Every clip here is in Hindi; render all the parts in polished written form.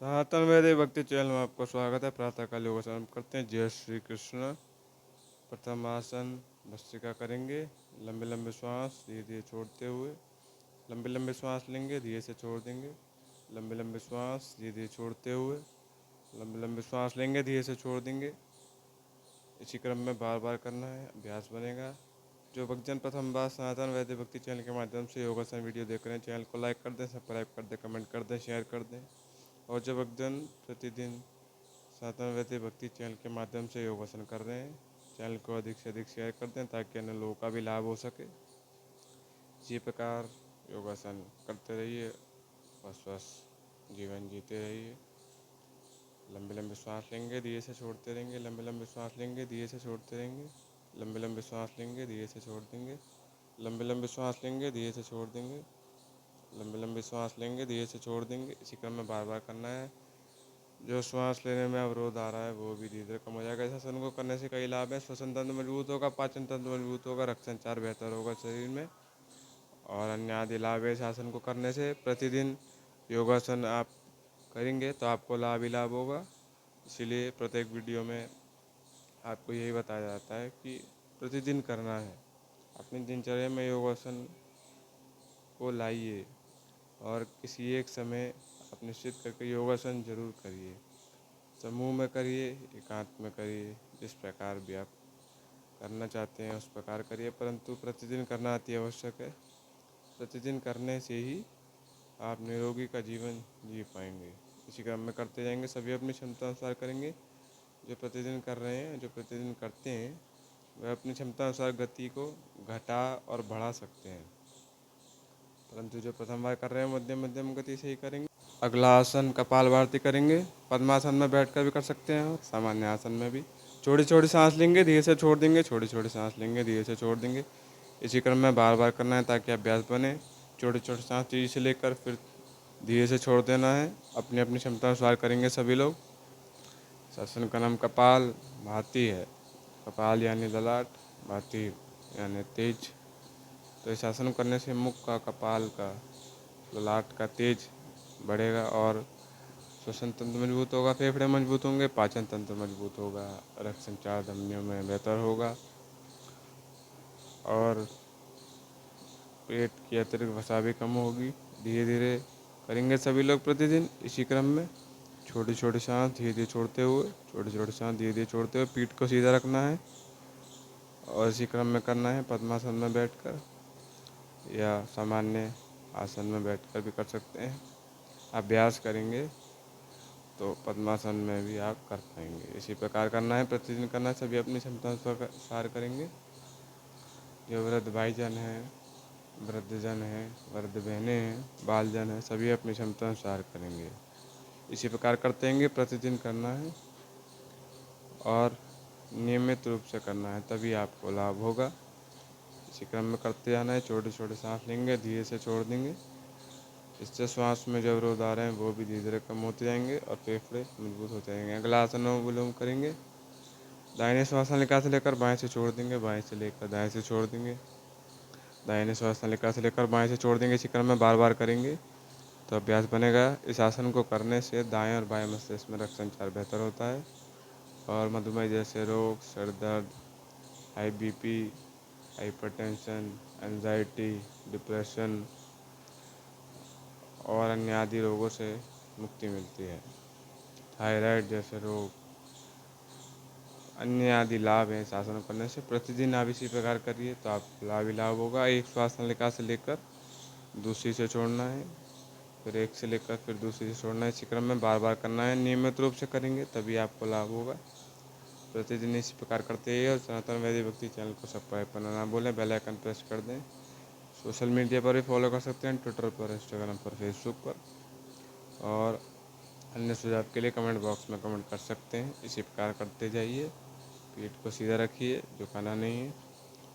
सनातन वैदिक भक्ति चैनल में आपका स्वागत है। प्रातःकाल योगासन करते हैं। जय श्री कृष्ण। प्रथम आसन भस्त्रिका करेंगे। लंबे लंबे श्वास धीरे धीरे छोड़ते हुए लंबे लंबे श्वास लेंगे, धीरे से छोड़ देंगे। लंबे लंबे श्वास धीरे धीरे छोड़ते हुए लंबे लंबे श्वास लेंगे, धीरे से छोड़ देंगे। इसी क्रम में बार बार करना है, अभ्यास बनेगा। जो भक्तजन प्रथम बार सनातन वैदिक भक्ति चैनल के माध्यम से योगासन वीडियो देख रहे हैं, चैनल को लाइक कर दें, सब्सक्राइब कर दें, कमेंट कर दें, शेयर कर दें। और जो भक्तजन प्रतिदिन सनातन वैदिक भक्ति चैनल के माध्यम से योगासन कर रहे हैं, चैनल को अधिक से अधिक शेयर कर दें ताकि अन्य लोगों का भी लाभ हो सके। इसी प्रकार योगासन करते रहिए और स्वस्थ जीवन जीते रहिए। लंबे लंबे सांस लेंगे, धीरे से छोड़ते रहेंगे। लंबे लंबे सांस लेंगे, धीरे से छोड़ते रहेंगे। लंबे लंबे सांस लेंगे, धीरे से छोड़ देंगे। लंबे लंबे सांस लेंगे, धीरे से छोड़ देंगे। लंबे लंबे सांस लेंगे, धीरे से छोड़ देंगे। इसी क्रम में बार बार करना है। जो श्वास लेने में अवरोध आ रहा है वो भी धीरे धीरे कम हो जाएगा। इस आसन को करने से कई लाभ है। श्वसन तंत्र मजबूत होगा, पाचन तंत्र मजबूत होगा, रक्त संचार बेहतर होगा शरीर में और अन्य आदि लाभ है। इस आसन को करने से प्रतिदिन योगासन आप करेंगे तो आपको लाभ ही लाभ होगा। इसीलिए प्रत्येक वीडियो में आपको यही बताया जाता है कि प्रतिदिन करना है। अपनी दिनचर्या में योगासन को लाइए और किसी एक समय आप निश्चित करके योगासन जरूर करिए। समूह में करिए, एकांत में करिए, जिस प्रकार भी आप करना चाहते हैं उस प्रकार करिए, परंतु प्रतिदिन करना अति आवश्यक है। प्रतिदिन करने से ही आप निरोगी का जीवन जी पाएंगे। इसी क्रम में करते जाएंगे, सभी अपनी क्षमता अनुसार करेंगे। जो प्रतिदिन कर रहे हैं, जो प्रतिदिन करते हैं, वह अपनी क्षमता अनुसार गति को घटा और बढ़ा सकते हैं, परंतु जो प्रथम बार कर रहे हैं मध्यम मध्यम गति से ही करेंगे। अगला आसन कपालभाति करेंगे। पद्मासन में बैठकर भी कर सकते हैं और सामान्य आसन में भी। छोटी छोटी सांस लेंगे, धीरे से छोड़ देंगे, छोटी छोटी सांस लेंगे, धीरे से छोड़ देंगे। इसी क्रम में बार बार करना है ताकि अभ्यास बने। छोटी छोटी सांस धीरे से लेकर फिर धीरे से छोड़ देना है। अपनी अपनी क्षमता अनुसार करेंगे सभी लोग। इस आसन का नाम कपाल भाती है। कपाल यानी ललाट, भाती यानी तेज। तो इस आसन करने से मुख का, कपाल का, ललाट का तेज बढ़ेगा और श्वसन तंत्र मजबूत होगा, फेफड़े मजबूत होंगे, पाचन तंत्र मजबूत होगा, रक्त संचार धमनियों में बेहतर होगा और पेट की अतिरिक्त वसा भी कम होगी। धीरे धीरे करेंगे सभी लोग प्रतिदिन। इसी क्रम में छोटी छोटी सांस धीरे धीरे छोड़ते हुए, छोटी छोटी सांस धीरे धीरे छोड़ते हुए पीठ को सीधा रखना है और इसी क्रम में करना है। पद्मासन में बैठकर या सामान्य आसन में बैठकर भी कर सकते हैं। अभ्यास करेंगे तो पद्मासन में भी आप कर पाएंगे। इसी प्रकार करना है, प्रतिदिन करना है। सभी अपनी क्षमता अनुसार करेंगे। जो वृद्ध भाईजन हैं, वृद्धजन हैं, वृद्ध बहनें हैं, बालजन हैं, सभी अपनी क्षमता अनुसार करेंगे। इसी प्रकार करते रहेंगे, प्रतिदिन करना है और नियमित रूप से करना है, तभी आपको लाभ होगा। इसी क्रम में करते जाना है। छोटे छोटे सांस लेंगे, धीरे से छोड़ देंगे। इससे श्वास में जो अवरोध आ रहे हैं वो भी धीरे धीरे कम होते जाएंगे और फेफड़े मजबूत होते जाएंगे। अगला आसन अनुलोम करेंगे। दाहिने श्वास नलिका से लेकर बाएं से छोड़ देंगे, बाएं से लेकर दाएं से छोड़ देंगे, दाहिने श्वास नलिका से लेकर बाएं से छोड़ देंगे। इसी क्रम में बार बार करेंगे तो अभ्यास बनेगा। इस आसन को करने से दाएं और बाएं मस्तिष्क में रक्त संचार बेहतर होता है और मधुमेह जैसे रोग, सर दर्द, high BP, hypertension, anxiety, depression और अन्य आदि रोगों से मुक्ति मिलती है। थायराइड जैसे रोग, अन्य आदि लाभ हैं इस आसन करने से। प्रतिदिन आप इसी प्रकार करिए तो आपको लाभ ही लाभ होगा। एक श्वास नलिका से लेकर दूसरी से छोड़ना है, फिर एक से लेकर फिर दूसरी से छोड़ना है। इसी क्रम में बार बार करना है। नियमित रूप से करेंगे तभी आपको लाभ होगा। प्रतिदिन इसी प्रकार करते हैं और सनातन वैदिक भक्ति चैनल को सब्सक्राइब करना ना भूलें, बेल आइकन प्रेस कर दें। सोशल मीडिया पर भी फॉलो कर सकते हैं, ट्विटर पर, इंस्टाग्राम पर, फेसबुक पर और अन्य सुझाव के लिए कमेंट बॉक्स में कमेंट कर सकते हैं। इसी प्रकार करते जाइए। पीठ को सीधा रखिए, झुकाना नहीं है।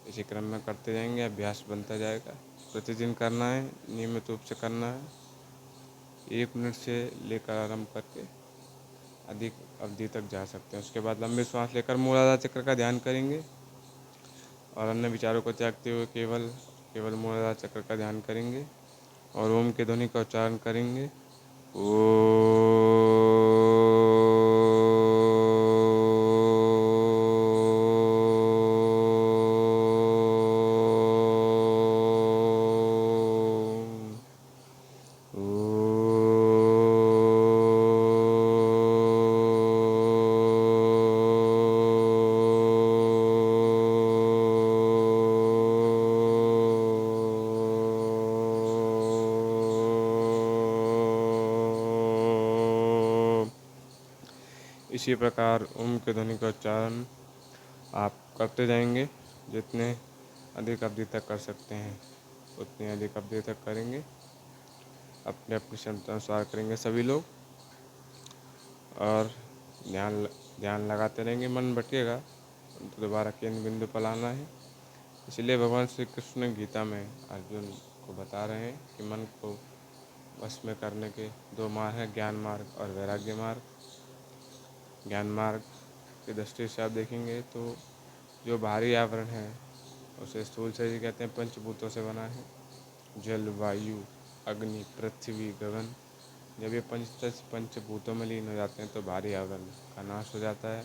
इसी क्रम में करते जाएंगे, अभ्यास बनता जाएगा। प्रतिदिन करना है, नियमित रूप से करना है। 1 मिनट से लेकर आरंभ करके अधिक अवधि तक जा सकते हैं। उसके बाद लंबी सांस लेकर मूलाधार चक्र का ध्यान करेंगे और अन्य विचारों को त्यागते हुए केवल मूलाधार चक्र का ध्यान करेंगे और ओम के ध्वनि का उच्चारण करेंगे। ओ इसी प्रकार ओम के ध्वनि का उच्चारण आप करते जाएंगे। जितने अधिक अवधि तक कर सकते हैं उतनी अधिक अवधि तक करेंगे। अपने अपनी क्षमता अनुसार करेंगे सभी लोग, और ध्यान लगाते रहेंगे। मन भटकेगा तो दोबारा केंद्र बिंदु पर लाना है। इसलिए भगवान श्री कृष्ण गीता में अर्जुन को बता रहे हैं कि मन को वश में करने के दो मार्ग हैं, ज्ञान मार्ग और वैराग्य मार्ग। ज्ञान मार्ग की दृष्टि से आप देखेंगे तो जो बाहरी आवरण है उसे स्थूल शरीर कहते हैं, पंचभूतों से बना है। जल, वायु, अग्नि, पृथ्वी, गगन। जब ये पंचभूतों में लीन हो जाते हैं तो बाहरी आवरण का नाश हो जाता है।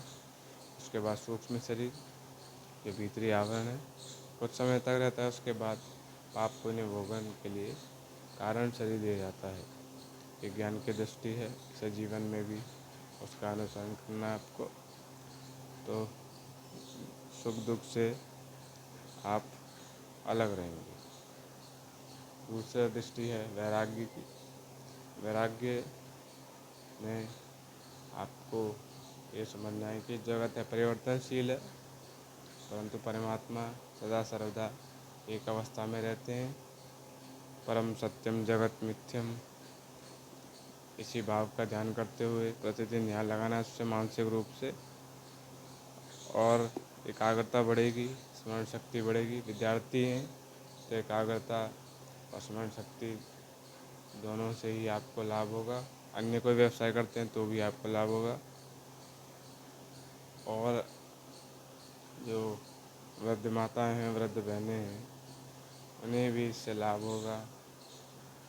उसके बाद सूक्ष्म शरीर, जो भीतरी आवरण है, कुछ समय तक रहता है। उसके बाद पाप पुण्य भोगन के लिए कारण शरीर दिया जाता है। ये ज्ञान की दृष्टि है, इसे जीवन में भी उसका अनुसरण करना है आपको। तो सुख दुख से आप अलग रहेंगे। दूसरा दृष्टि है वैराग्य की। वैराग्य में आपको ये समझना है कि जगत है परिवर्तनशील है, परंतु परमात्मा सदा सर्वदा एक अवस्था में रहते हैं। परम सत्यम जगत मिथ्यम, इसी भाव का ध्यान करते हुए प्रतिदिन ध्यान लगाना है उससे मानसिक रूप से, और एकाग्रता बढ़ेगी, स्मरण शक्ति बढ़ेगी। विद्यार्थी हैं तो एकाग्रता और स्मरण शक्ति दोनों से ही आपको लाभ होगा। अन्य कोई व्यवसाय करते हैं तो भी आपको लाभ होगा। और जो वृद्ध माताएं हैं, वृद्ध बहनें हैं, उन्हें भी इससे लाभ होगा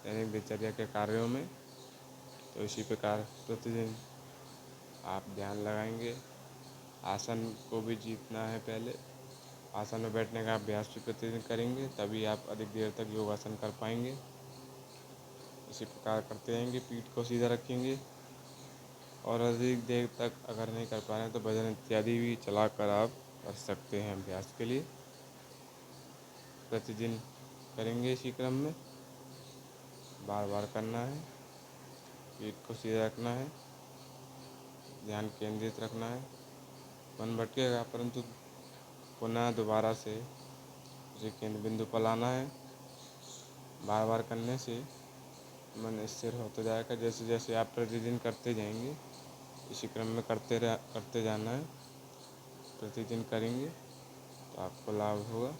दैनिक दिनचर्या के कार्यों में। तो इसी प्रकार प्रतिदिन आप ध्यान लगाएंगे। आसन को भी जीतना है पहले। आसन में बैठने का अभ्यास भी प्रतिदिन करेंगे, तभी आप अधिक देर तक योगासन कर पाएंगे। इसी प्रकार करते रहेंगे। पीठ को सीधा रखेंगे, और अधिक देर तक अगर नहीं कर पा रहे हैं तो भजन इत्यादि भी चलाकर आप कर सकते हैं अभ्यास के लिए। प्रतिदिन करेंगे इसी क्रम में, बार बार करना है। पीठ को सीधा रखना है, ध्यान केंद्रित रखना है। मन भटकेगा परंतु पुनः दोबारा से उसे केंद्र बिंदु पर लाना है। बार बार करने से मन स्थिर होता जाएगा। जैसे जैसे आप प्रतिदिन करते जाएंगे, इसी क्रम में करते जाना है। प्रतिदिन करेंगे तो आपको लाभ होगा।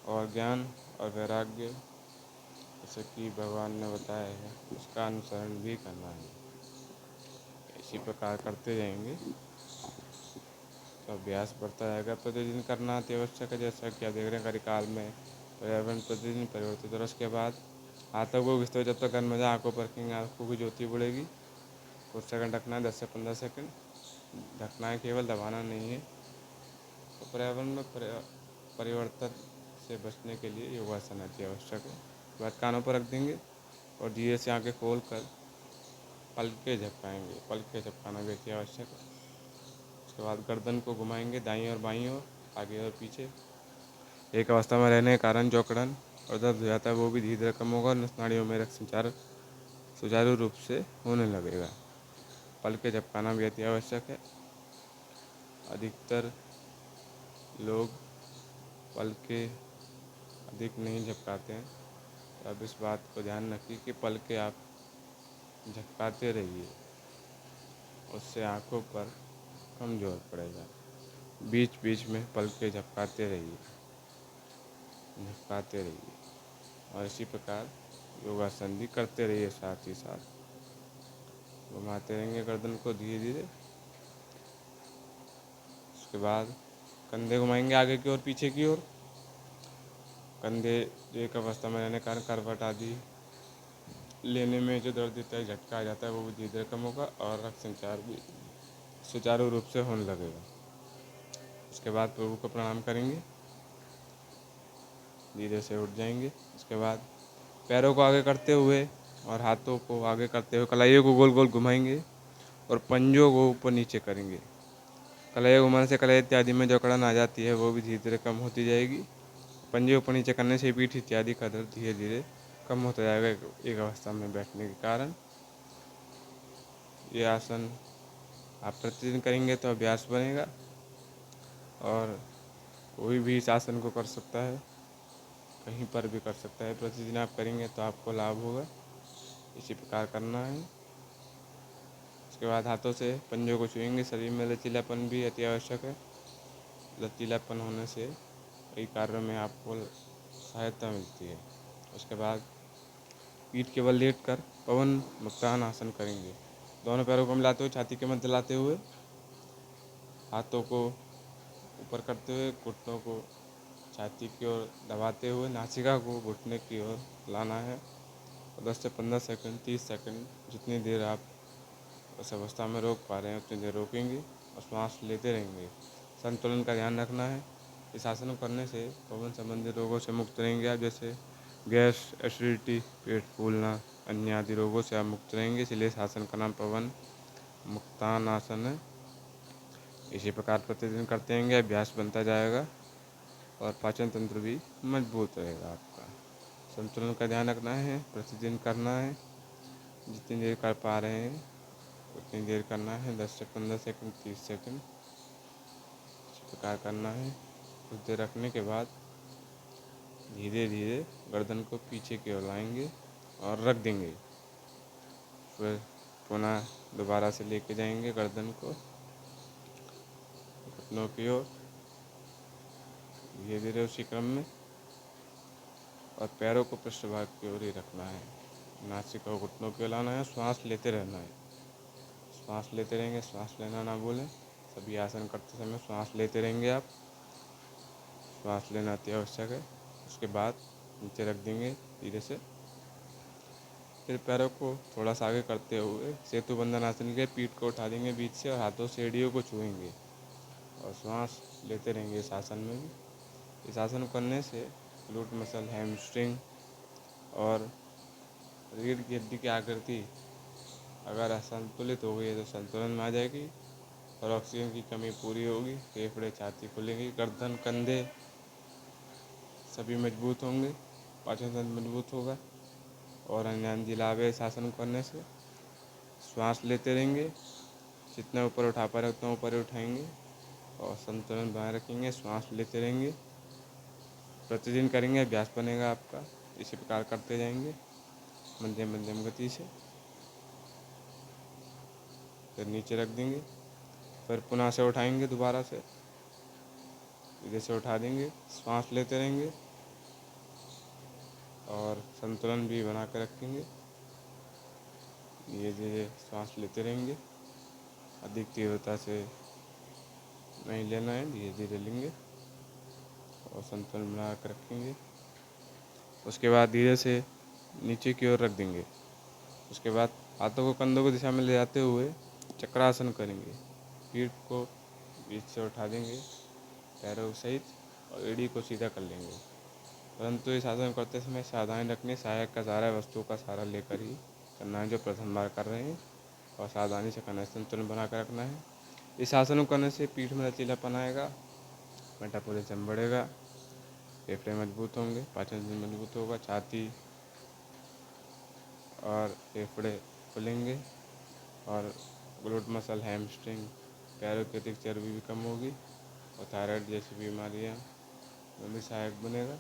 और ज्ञान और वैराग्य, जैसे कि भगवान ने बताया है, उसका अनुसरण भी करना है। इसी प्रकार करते जाएंगे तो अभ्यास बढ़ता जाएगा। प्रतिदिन करना अति आवश्यक है। जैसा कि आप देख रहे हैं कलिकाल में पर्यावरण प्रतिदिन परिवर्तित। और उसके बाद हाथों को घिसते हुए जब तक गर्म में आँखों पर रखेंगे, आँखों की ज्योति बढ़ेगी। कुछ सेकंड ढकना है, 10 से 15 सेकंड ढकना है, केवल दबाना नहीं है। तो पर्यावरण में परिवर्तन से बचने के लिए योगासन अति आवश्यक है। बाद कानों पर रख देंगे और धीरे से आंखें खोल कर पलकें झपकाएंगे। पलकें झपकाना भी अति आवश्यक है। उसके बाद गर्दन को घुमाएंगे दाईं और बाईं ओर, आगे और पीछे। एक अवस्था में रहने के कारण जो अकड़न और दर्द हो जाता है वो भी धीरे धीरे कम होगा, और नाड़ियों में रक्त संचार सुचारू रूप से होने लगेगा। पलकें झपकाना भी अति आवश्यक है। अधिकतर लोग पलकें अधिक नहीं झपकाते हैं, तो अब इस बात को ध्यान रखिए कि पलकें आप झपकाते रहिए, उससे आँखों पर कम जोर पड़ेगा। बीच बीच में पलकें झपकाते रहिए। और इसी प्रकार योगासन भी करते रहिए। साथ ही साथ घुमाते रहेंगे गर्दन को धीरे धीरे। उसके बाद कंधे घुमाएंगे आगे की ओर, पीछे की ओर। कंधे एक अवस्था में रहने के कारण करवट आदि लेने में जो दर्द देता है, झटका आ जाता है, वो भी धीरे धीरे कम होगा, और रक्त संचार भी सुचारू रूप से होने लगेगा। उसके बाद प्रभु को प्रणाम करेंगे, धीरे से उठ जाएंगे। उसके बाद पैरों को आगे करते हुए और हाथों को आगे करते हुए कलाइयों को गोल गोल घुमाएंगे और पंजों को ऊपर नीचे करेंगे। कलाई घुमाने से कलाई इत्यादि में जो अकड़न आ जाती है वो भी धीरे धीरे कम होती जाएगी। पंजे ऊपर नीचे करने से पीठ इत्यादि का दर्द धीरे धीरे कम होता जाएगा एक अवस्था में बैठने के कारण। ये आसन आप प्रतिदिन करेंगे तो अभ्यास बनेगा और कोई भी इस आसन को कर सकता है, कहीं पर भी कर सकता है। प्रतिदिन आप करेंगे तो आपको लाभ होगा। इसी प्रकार करना है। उसके बाद हाथों से पंजों को छुएंगे। शरीर में लचीलापन भी अति आवश्यक है। लचीलापन होने से कई कार्यों में आपको सहायता मिलती है। उसके बाद पीठ के बल लेट कर पवन मुक्तान आसन करेंगे। दोनों पैरों को मिलाते हुए छाती के मध्य लाते हुए, हाथों को ऊपर करते हुए, घुटनों को छाती की ओर दबाते हुए नासिका को घुटने की ओर लाना है। 10 से 15 सेकंड, 30 सेकंड, जितनी देर आप उस अवस्था में रोक पा रहे हैं उतनी देर रोकेंगे और श्वास लेते रहेंगे। संतुलन का ध्यान रखना है। इस आसन को करने से पवन संबंधी रोगों से मुक्त रहेंगे आप, जैसे गैस, एसिडिटी, पेट फूलना, अन्य आदि रोगों से आप मुक्त रहेंगे। इसलिए इस आसन का नाम पवन मुक्तान आसन है। इसी प्रकार प्रतिदिन करते रहेंगे, अभ्यास बनता जाएगा और पाचन तंत्र भी मजबूत रहेगा आपका। संतुलन का ध्यान रखना है, प्रतिदिन करना है। जितनी देर कर पा रहे हैं उतनी देर करना है। 10 से 15 सेकंड, 30 सेकंड, इस प्रकार करना है। कुछ देर रखने के बाद धीरे धीरे गर्दन को पीछे की ओर लाएंगे और रख देंगे। फिर पुनः दोबारा से लेके जाएंगे गर्दन को घुटनों की ओर, धीरे धीरे उसी क्रम में, और पैरों को पृष्ठभाग की ओर ही रखना है। नासिका को घुटनों की ओर लाना है। श्वास लेते रहना है। श्वास लेते रहेंगे, श्वास लेना ना भूलें। सभी आसन करते समय श्वास लेते रहेंगे आप। श्वास लेना अति आवश्यक है। उसके बाद नीचे रख देंगे धीरे से। फिर पैरों को थोड़ा सा आगे करते हुए सेतु बंधन आसन के पीठ को उठा देंगे बीच से और हाथों से एड़ियों को छुएंगे और श्वास लेते रहेंगे इस आसन में भी। इस आसन को करने से ग्लूट मसल, हैमस्ट्रिंग और रीढ़ की हड्डी की आकृति अगर असंतुलित हो गई है तो संतुलन में आ जाएगी और ऑक्सीजन की कमी पूरी होगी। फेफड़े, छाती खुलेंगी, गर्दन, कंधे सभी मजबूत होंगे, पाचन तंत्र मजबूत होगा और अन्य लाभ है इस आसन को करने से। श्वास लेते रहेंगे, जितना ऊपर उठा पा रहे उतना ऊपर ही उठाएंगे और संतुलन बनाए रखेंगे। श्वास लेते रहेंगे, प्रतिदिन करेंगे, अभ्यास बनेगा आपका। इसी प्रकार करते जाएंगे मध्यम मध्यम गति से। फिर नीचे रख देंगे, फिर पुनः से उठाएंगे, दोबारा से धीरे से उठा देंगे। श्वास लेते रहेंगे और संतुलन भी बना कर रखेंगे। धीरे धीरे श्वास लेते रहेंगे, अधिक तीव्रता से नहीं लेना है, धीरे धीरे लेंगे और संतुलन बना कर रखेंगे। उसके बाद धीरे से नीचे की ओर रख देंगे। उसके बाद हाथों को कंधों की दिशा में ले जाते हुए चक्रासन करेंगे। पीठ को बीच से उठा देंगे पैरों सहित और एड़ी को सीधा कर लेंगे। परंतु इस आसन करते समय सावधानी रखनी, सहायक का सहारा वस्तु का सहारा लेकर ही करना है जो प्रथम बार कर रहे हैं, और सावधानी से करना है, संतुलन बना कर रखना है। इस आसन को करने से पीठ में लचीलापन आएगा, मेटाबॉलिज्म बढ़ेगा, फेफड़े मजबूत होंगे, पाचन तंत्र मजबूत होगा, छाती और फेफड़े खुलेंगे और ग्लूट मसल, हैमस्ट्रिंग, पैरों की अधिक चर्बी भी कम होगी और थायराइड जैसी बीमारियां में भी सहायक बनेगा,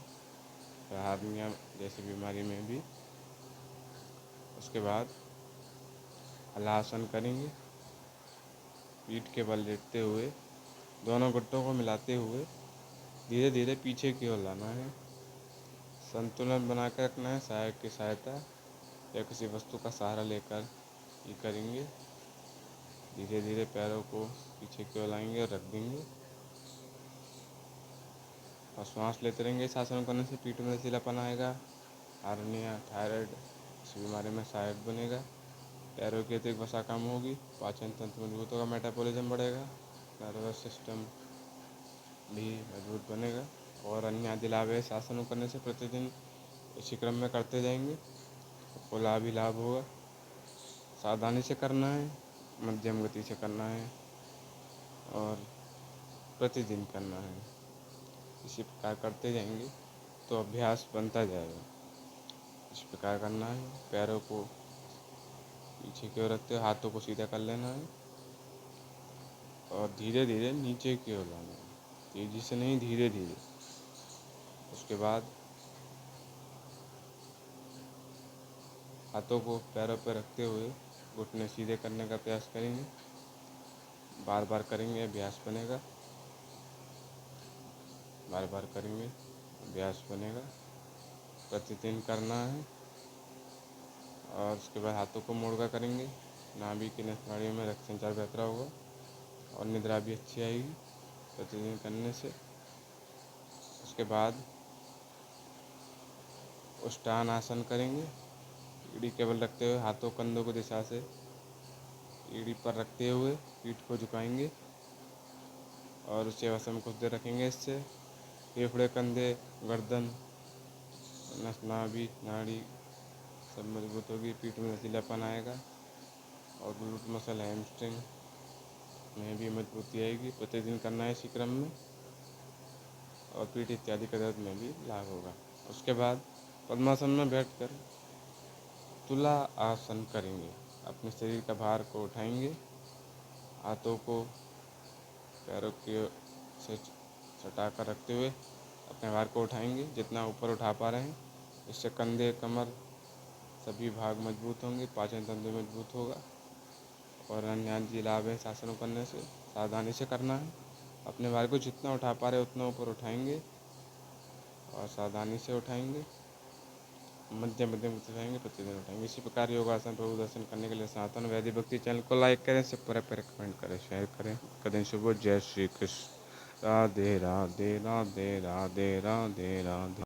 हार्निया जैसी बीमारी में भी। उसके बाद हलासन करेंगे। पीठ के बल लेटते हुए दोनों घुटनों को मिलाते हुए धीरे धीरे पीछे की ओर लाना है। संतुलन बना कर रखना है, सहायक की सहायता या किसी वस्तु का सहारा लेकर ये करेंगे। धीरे धीरे पैरों को पीछे की ओर लाएंगे और रख देंगे और श्वास लेते रहेंगे। इस आसन करने से पीठ में लचीलापन आएगा, हार्निया, थायराइड इस बीमारी में सहायक बनेगा, पैरों की अतिरिक्त वसा कम होगी, पाचन तंत्र मजबूत होगा, मेटाबॉलिज्म बढ़ेगा, नर्वस सिस्टम भी मजबूत बनेगा और अन्य आदि लाभ है। इस आसन करने से प्रतिदिन इसी क्रम में करते जाएंगे, आपको लाभ ही लाभ होगा। सावधानी से करना है, मध्यम गति से करना है और प्रतिदिन करना है। इसी प्रकार करते जाएंगे तो अभ्यास बनता जाएगा। इस प्रकार करना है। पैरों को पीछे की ओर रखते हुए हाथों को सीधा कर लेना है और धीरे धीरे नीचे की ओर लाना है, तेजी से नहीं, धीरे धीरे। उसके बाद हाथों को पैरों पर रखते हुए घुटने सीधे करने का प्रयास करेंगे। बार बार करेंगे, अभ्यास बनेगा। बार बार करेंगे, अभ्यास बनेगा। प्रतिदिन करना है। और उसके बाद हाथों को मोड़ कर करेंगे। नाभि की नाड़ियों में रक्त संचार बेहतर होगा और निद्रा भी अच्छी आएगी प्रतिदिन करने से। उसके बाद उष्टान आसन करेंगे। एड़ी केवल रखते हुए हाथों कंधों को दिशा से एड़ी पर रखते हुए पीठ को झुकाएंगे और उस सेवासन में कुछ देर रखेंगे। इससे फेफड़े, कंधे, गर्दन, नाभि, नाड़ी सब मजबूत होगी। पीठ में लचीलापन आएगा और ग्लूट मसल, हैमस्ट्रिंग में भी मजबूती आएगी। प्रतिदिन करना है इसी क्रम में और पीठ इत्यादि का दर्द में भी लाभ होगा। उसके बाद पद्मासन में बैठकर तुला आसन करेंगे। अपने शरीर का भार को उठाएंगे। हाथों को पैरों के से सटा कर रखते हुए अपने भार को उठाएंगे जितना ऊपर उठा पा रहे हैं। इससे कंधे, कमर सभी भाग मजबूत होंगे, पाचन तंत्र मजबूत होगा और अन्य लाभ है। आसनों करने से सावधानी से करना है। अपने भार को जितना उठा पा रहे उतना ऊपर उठाएंगे और सावधानी से उठाएंगे। मध्यम मध्यम उठाएंगे, प्रतिदिन उठाएंगे। इसी प्रकार योगासन प्रभु दर्शन करने के लिए सनातन वैदिक भक्ति चैनल को लाइक करें, सब पर कमेंट करें, शेयर करें। कदें शुभ। जय श्री कृष्ण। राधे राधे राधे राधे राधे राधे।